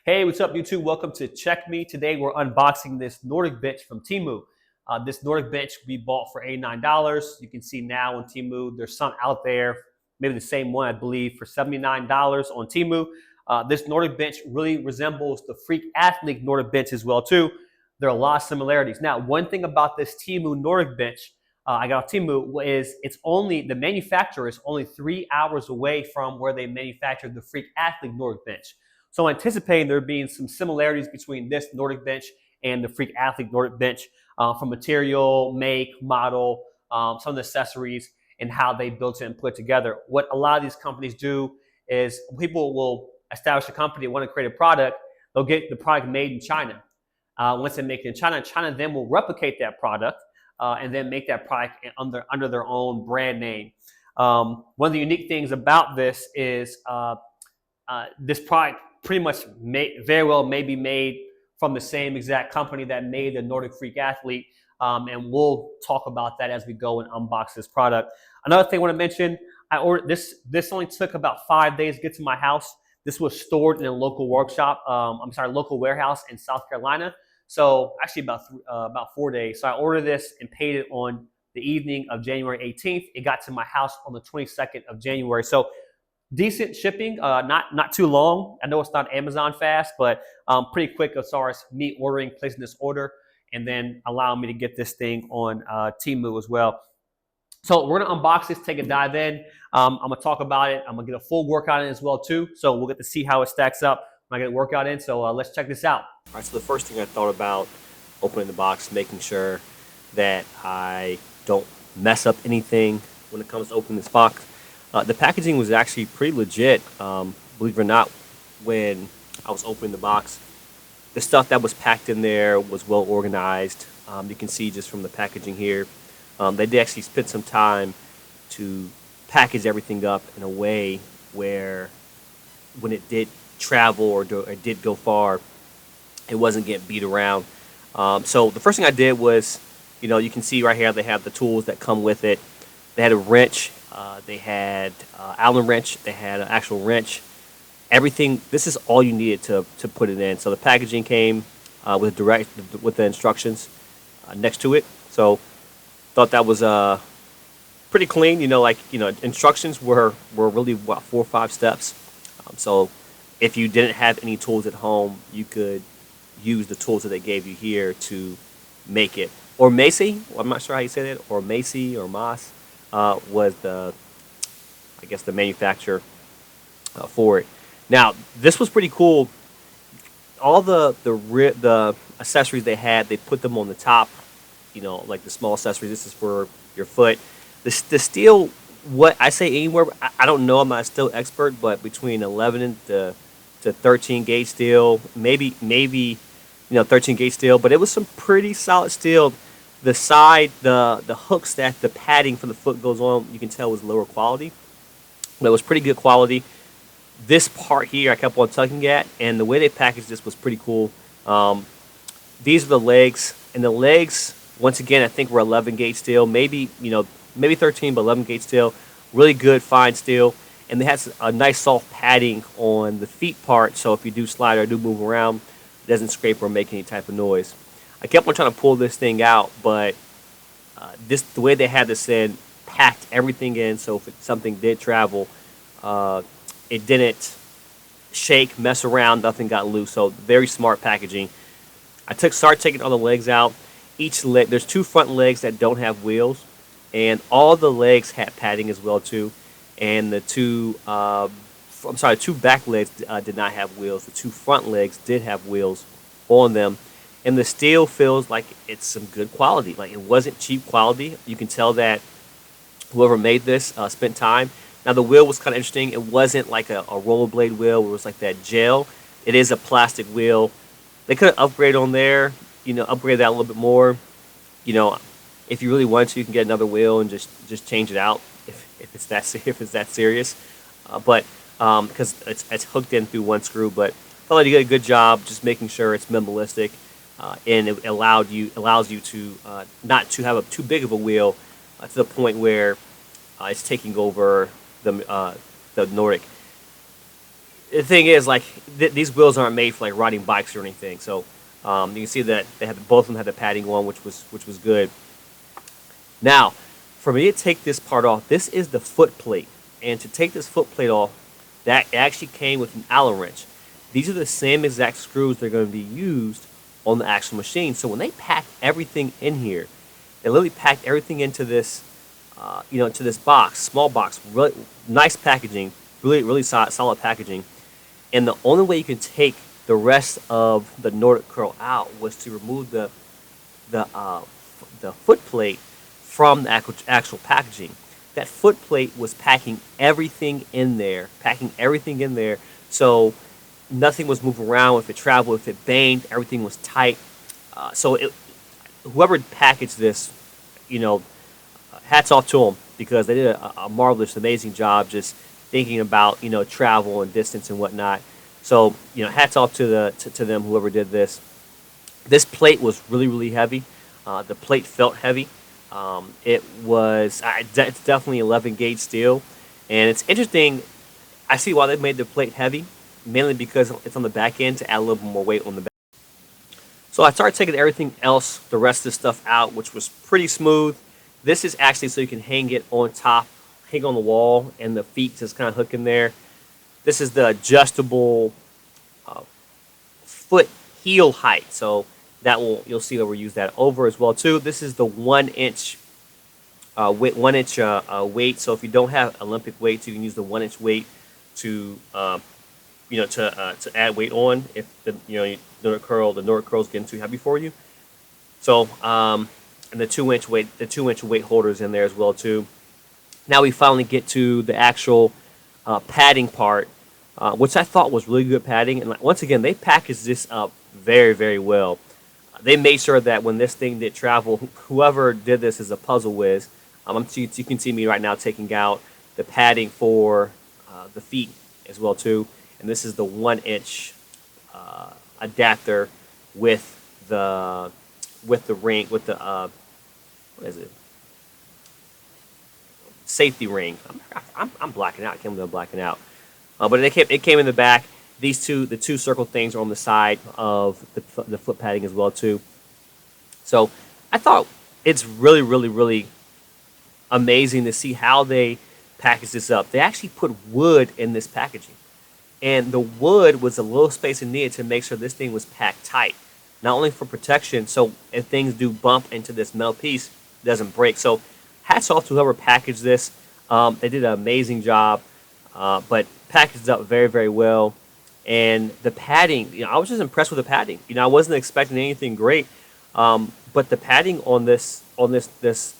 Hey, what's up, YouTube? Welcome to Check Me. Today we're unboxing this Nordic bench from Temu. This Nordic bench we bought for $89. You can see now on Temu, there's some out there, maybe the same one, I believe, for $79 on Temu. This Nordic bench really resembles the Freak Athlete Nordic bench as well, too. There are a lot of similarities. Now, one thing about this Temu Nordic bench I got off Temu is the manufacturer is only 3 hours away from where they manufactured the Freak Athlete Nordic bench. So anticipating there being some similarities between this Nordic bench and the Freak Athlete Nordic bench from material, make, model, some of the accessories, and how they built it and put it together. What a lot of these companies do is people will establish a company, want to create a product, they'll get the product made in China. Once they make it in China, China then will replicate that product and then make that product under their own brand name. One of the unique things about this is this product pretty much very well may be made from the same exact company that made the Nordic Freak Athlete. And we'll talk about that as we go and unbox this product. Another thing I want to mention, I ordered this only took about 5 days to get to my house. This was stored in a local workshop, local warehouse in South Carolina. So actually about 4 days. So I ordered this and paid it on the evening of January 18th. It got to my house on the 22nd of January. So decent shipping, not too long. I know it's not Amazon fast, but pretty quick as far as me placing this order, and then allowing me to get this thing on Temu as well. So we're gonna unbox this, take a dive in. I'm gonna talk about it. I'm gonna get a full workout in as well too. So we'll get to see how it stacks up when I get a workout in. So let's check this out. All right, so the first thing I thought about opening the box, making sure that I don't mess up anything when it comes to opening this box. The packaging was actually pretty legit, believe it or not. When I was opening the box, the stuff that was packed in there was well organized. You can see just from the packaging here, they did actually spend some time to package everything up in a way where when it did travel or it did go far, it wasn't getting beat around. So the first thing I did was, you can see right here, they have the tools that come with it. They had a wrench, they had Allen wrench, they had an actual wrench. Everything, this is all you needed to put it in. So the packaging came with the instructions next to it. So thought that was pretty clean. Instructions were really, what, 4 or 5 steps. So if you didn't have any tools at home, you could use the tools that they gave you here to make it. Ormaise, I'm not sure how you say that, Ormaise or Mas, was the manufacturer for it. Now, this was pretty cool. All the accessories they had, they put them on the top, like the small accessories. This is for your foot. The steel, what I say anywhere, I don't know, I'm not a steel expert, but between 11 to 13 gauge steel, maybe 13 gauge steel, but it was some pretty solid steel. The side, the hooks that the padding for the foot goes on, you can tell was lower quality, but it was pretty good quality. This part here I kept on tugging at, and the way they packaged this was pretty cool. These are the legs, and the legs, once again, I think were 11 gauge steel, maybe 13, but 11 gauge steel. Really good, fine steel, and they had a nice soft padding on the feet part, so if you do slide or do move around, it doesn't scrape or make any type of noise. I kept on trying to pull this thing out, but the way they had this in, packed everything in, so if something did travel, it didn't shake, mess around, nothing got loose. So very smart packaging. Started taking all the legs out. Each leg, there's 2 front legs that don't have wheels, and all the legs had padding as well too. And the 2 back legs did not have wheels. The 2 front legs did have wheels on them. And the steel feels like it's some good quality. Like, it wasn't cheap quality. You can tell that whoever made this spent time. Now, the wheel was kind of interesting. It wasn't like a rollerblade wheel where it was like that gel. It is a plastic wheel. They could have upgraded on there, upgrade that a little bit more. If you really want to, you can get another wheel and just change it out if it's that serious. But because it's hooked in through 1 screw. But I felt like you did a good job just making sure it's minimalistic. And it allows you to not to have too big of a wheel to the point where it's taking over the Nordic. the thing is, like, these wheels aren't made for like riding bikes or anything. So you can see that they had both of them had the padding on, which was good. Now, for me to take this part off, this is the foot plate, and to take this foot plate off, that actually came with an Allen wrench. These are the same exact screws that are going to be used on the actual machine. So when they packed everything in here, they literally packed everything into this, into this box, small box, really nice packaging, really solid packaging. And the only way you can take the rest of the Nordic curl out was to remove the foot plate from the actual packaging. That foot plate was packing everything in there, so nothing was moving around. If it traveled, if it banged, everything was tight. Whoever packaged this, hats off to them, because they did a marvelous, amazing job just thinking about travel and distance and whatnot. So hats off to them, whoever did this. This plate was really heavy. The plate felt heavy. It's definitely 11 gauge steel, and it's interesting. I see why they made the plate heavy, mainly because it's on the back end to add a little bit more weight on the back. So I started taking everything else, the rest of the stuff out, which was pretty smooth. This is actually so you can hang it on top, hang on the wall, and the feet just kind of hook in there. This is the adjustable foot heel height, so you'll see that we'll use that over as well too. This is the 1 inch weight. So if you don't have Olympic weights, you can use the 1 inch weight to add weight on if the Nordic curl is getting too heavy for you. So and the 2 inch weight holders in there as well too. Now we finally get to the actual padding part, which I thought was really good padding. And once again, they packaged this up very well. They made sure that when this thing did travel, whoever did this is a puzzle whiz. You can see me right now taking out the padding for the feet as well too, and this is the 1 inch adapter with the ring, with the what is it? Safety ring. I'm blacking out. I can't believe I'm blacking out. But it came in the back. The two circle things are on the side of the foot padding as well too. So I thought it's really amazing to see how they package this up. They actually put wood in this packaging, and the wood was a little space needed to make sure this thing was packed tight, not only for protection, so if things do bump into this metal piece, it doesn't break. So hats off to whoever packaged this. They did an amazing job, but packaged up very well. And the padding, I was just impressed with the padding. I wasn't expecting anything great, but the padding on this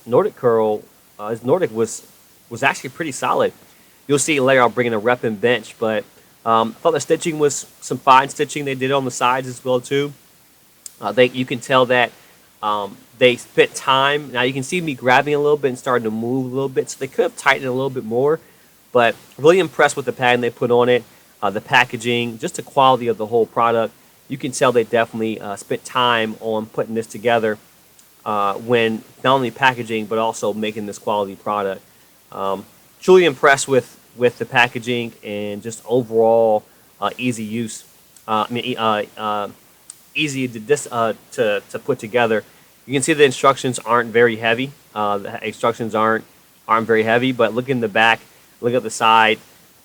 Nordic curl, this Nordic was actually pretty solid. You'll see later I'll bring in a rep and bench, but I thought the stitching was some fine stitching they did on the sides as well too. You can tell that they spent time. Now you can see me grabbing a little bit and starting to move a little bit, so they could have tightened it a little bit more. But really impressed with the padding they put on it. The packaging, just the quality of the whole product. You can tell they definitely spent time on putting this together when not only packaging but also making this quality product. Truly impressed with the packaging and just overall easy use. Easy to put together. You can see the instructions aren't very heavy. The instructions aren't very heavy, but look in the back, look at the side.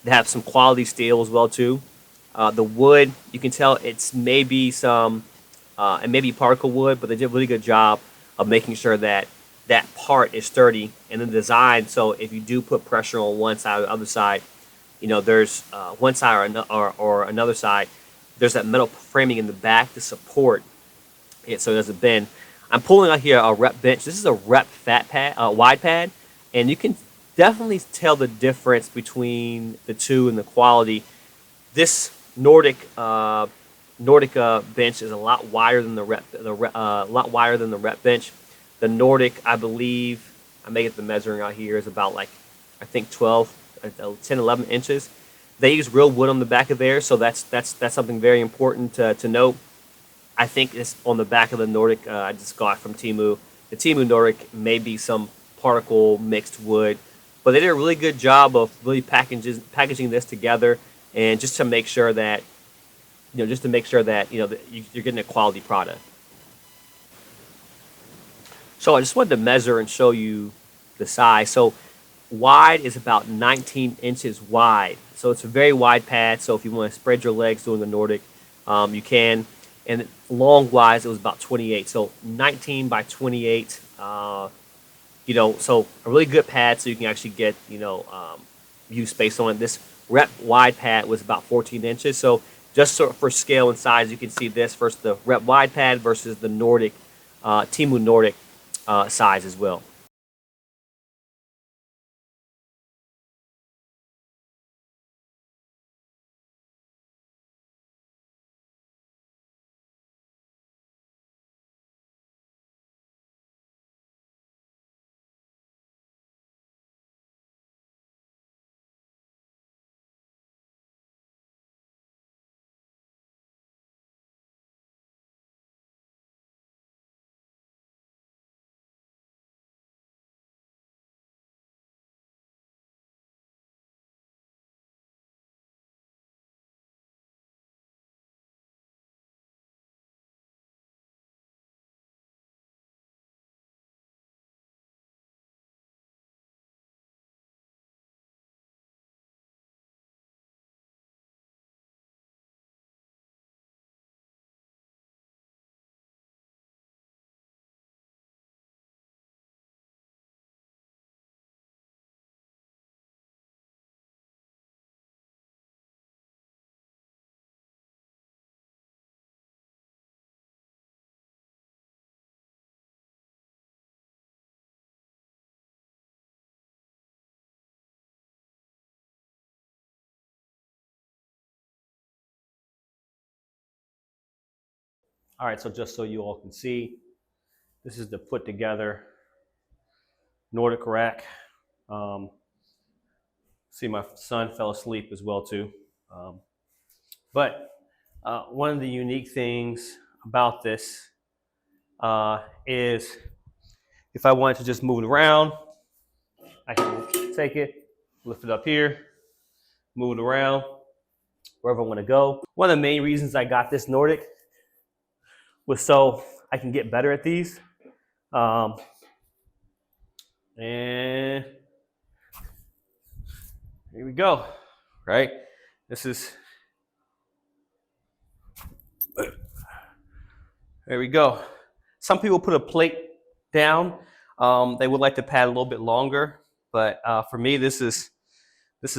They have some quality steel as well too. The wood, you can tell it's maybe particle wood, but they did a really good job of making sure that that part is sturdy and the design. So if you do put pressure on one side or the other side, there's one side or another side, there's that metal framing in the back to support it so it doesn't bend. I'm pulling out here a rep bench. This is a rep wide pad, and you can definitely tell the difference between the two and the quality. This Nordic bench is a lot wider than the rep bench. The Nordic, I believe, I may get the measuring out here, is about 10, 11 inches. They use real wood on the back of there, so that's something very important to note. I think it's on the back of the Nordic. I just got from Temu. The Temu Nordic may be some particle mixed wood, but they did a really good job of really packaging this together. and just to make sure that, that you're getting a quality product. So I just wanted to measure and show you the size. So wide is about 19 inches wide. So it's a very wide pad. So if you want to spread your legs doing the Nordic, you can. And long wise, it was about 28. So 19 by 28. So a really good pad, so you can actually get use space on it. This rep wide pad was about 14 inches. So just for scale and size, you can see this versus the rep wide pad versus the Nordic, Temu Nordic size as well. All right, so just so you all can see, this is the put together Nordic rack. See, my son fell asleep as well too. But one of the unique things about this is if I wanted to just move it around, I can take it, lift it up here, move it around wherever I want to go. One of the main reasons I got this Nordic was so I can get better at these. And here we go, right? This is, there we go. Some people put a plate down. They would like to pad a little bit longer, but for me, this is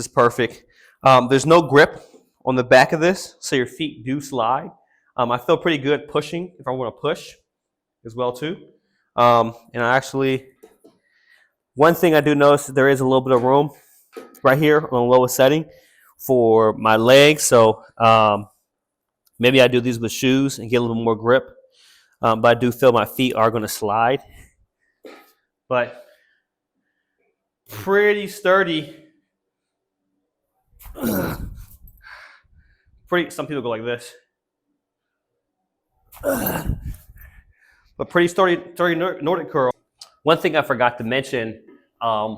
perfect. There's no grip on the back of this, so your feet do slide. I feel pretty good pushing if I want to push as well too. And I actually, one thing I do notice is there is a little bit of room right here on the lowest setting for my legs. So maybe I do these with shoes and get a little more grip. But I do feel my feet are going to slide. But pretty sturdy. Some people go like this. But pretty sturdy Nordic curl. One thing I forgot to mention, I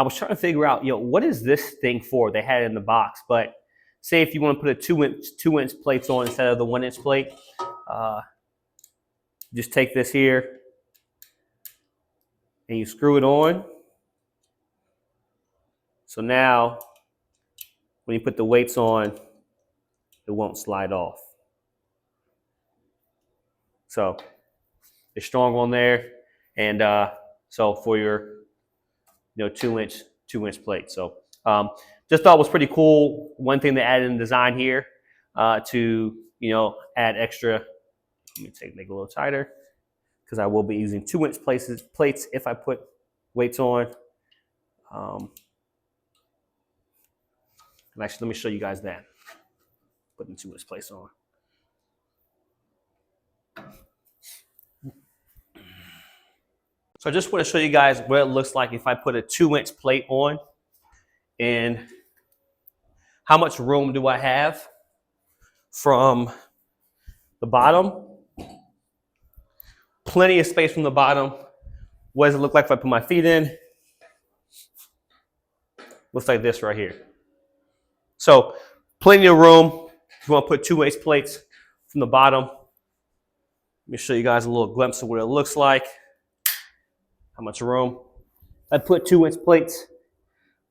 was trying to figure out, what is this thing for? They had it in the box, but say if you want to put a 2-inch plates on instead of the 1-inch plate, just take this here and you screw it on. So now when you put the weights on, it won't slide off. So it's strong on there, and so for your 2-inch plate. So just thought it was pretty cool. One thing they added in design here to add extra. Let me make it a little tighter because I will be using 2-inch plates if I put weights on. And actually, let me show you guys that. Putting 2-inch plates on. So I just want to show you guys what it looks like if I put a 2-inch plate on, and how much room do I have from the bottom. Plenty of space from the bottom. What does it look like if I put my feet in? Looks like this right here. So Plenty of room if you want to put 2/8 plates from the bottom. Let me show you guys a little glimpse of what it looks like. How much room. I put 2-inch plates.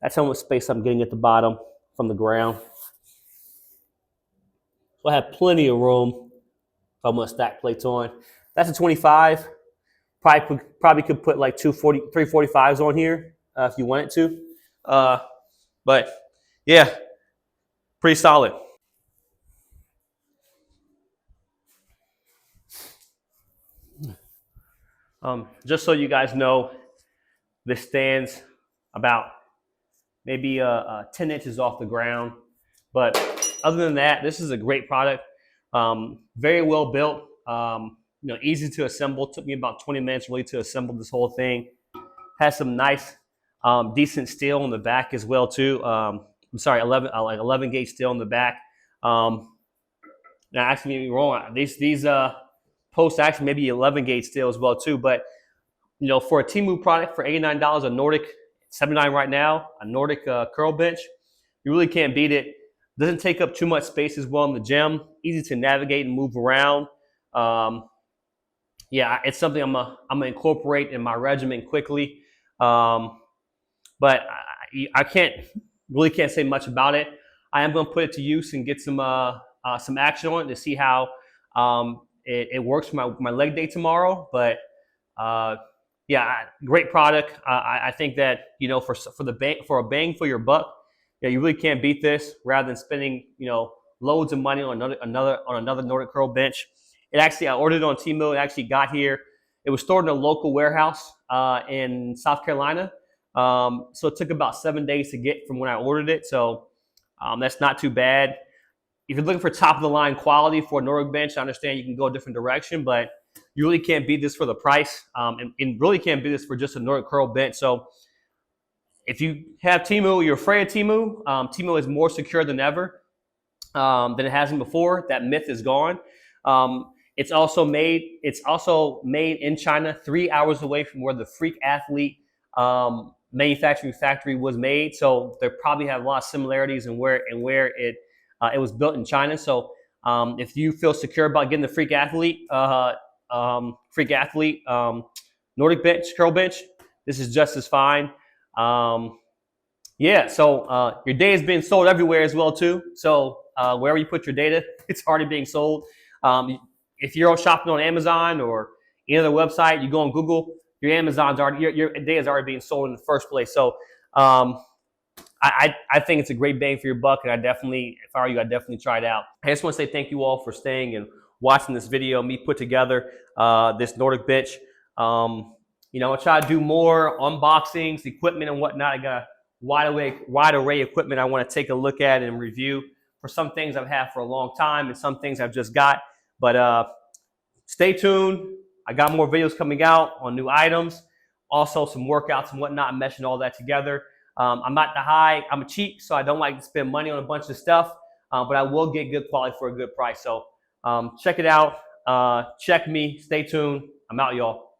That's how much space I'm getting at the bottom from the ground. So I have plenty of room if I'm gonna stack plates on. That's a 25. Probably could put like 345s on here if you wanted to. But yeah, pretty solid. Just so you guys know, this stands about maybe 10 inches off the ground. But other than that, this is a great product. Very well built. Easy to assemble. Took me about 20 minutes really to assemble this whole thing. Has some nice, decent steel on the back as well too. I'm sorry, 11 gauge steel on the back. Now, actually, maybe wrong. These posts actually maybe 11 gauge steel as well too. But for a Temu product for $89, a Nordic $79 right now, a Nordic curl bench, you really can't beat it. Doesn't take up too much space as well in the gym. Easy to navigate and move around. Yeah, it's something I'm gonna incorporate in my regimen quickly. But I can't say much about it. I am gonna put it to use and get some action on it to see how it works for my leg day tomorrow. But yeah, great product. I think that for a bang for your buck, yeah, you really can't beat this. Rather than spending loads of money on another Nordic curl bench. I ordered it on Temu. It actually got here. It was stored in a local warehouse in South Carolina. So it took about 7 days to get from when I ordered it. So that's not too bad. If you're looking for top of the line quality for a Nordic bench, I understand you can go a different direction, but you really can't beat this for the price, and really can't beat this for just a Nordic curl bench. So if you have Temu, you're afraid of Temu. Temu is more secure than ever than it has been before. That myth is gone. It's also made in China, 3 hours away from where the Freak Athlete manufacturing factory was made. So they probably have a lot of similarities in where it was built in China. So if you feel secure about getting the Freak Athlete Nordic bench, curl bench, this is just as fine. Yeah, so your data is being sold everywhere as well too. So wherever you put your data, it's already being sold. If you're shopping on Amazon or any other website, you go on Google, your data is already being sold in the first place. So I think it's a great bang for your buck, and if I were you, I'd definitely try it out. I just want to say thank you all for staying and watching this video, me put together this Nordic bench. I try to do more unboxings, equipment and whatnot. I got a wide array of equipment I want to take a look at and review. For some things I've had for a long time and some things I've just got. But stay tuned. I got more videos coming out on new items. Also some workouts and whatnot, meshing all that together. I'm a cheap, so I don't like to spend money on a bunch of stuff. But I will get good quality for a good price. So check it out. Check me. Stay tuned. I'm out, y'all.